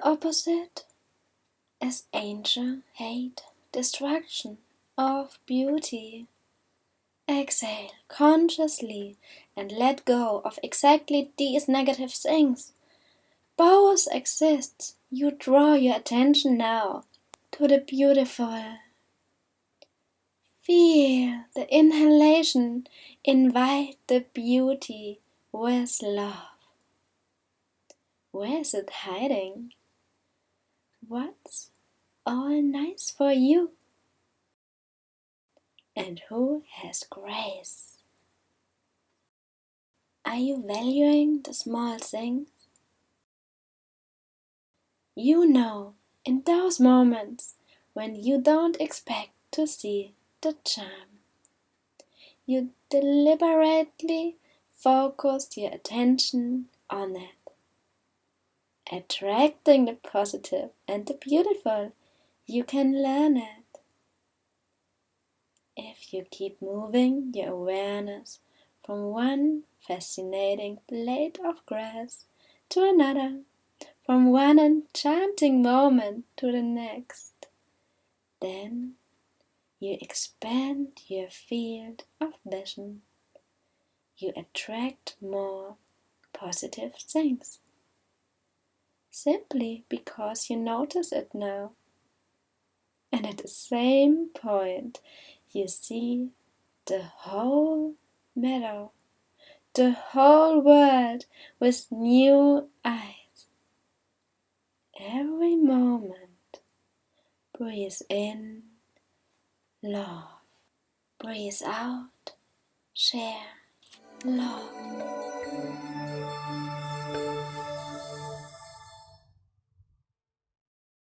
opposite is anger, hate, destruction of beauty. Exhale consciously and let go of exactly these negative things. Both exist. You draw your attention now to the beautiful. Feel the inhalation. Invite the beauty with love. Where is it hiding? What's all nice for you? And who has grace? Are you valuing the small things? You know, in those moments when you don't expect to see the charm, you deliberately focus your attention on it, attracting the positive and the beautiful. You can learn it. If you keep moving your awareness from one fascinating blade of grass to another, from one enchanting moment to the next, then you expand your field of vision. You attract more positive things. Simply because you notice it now. And at the same point, you see the whole meadow, the whole world with new eyes. Every moment, breathe in love. Breathe out, share love.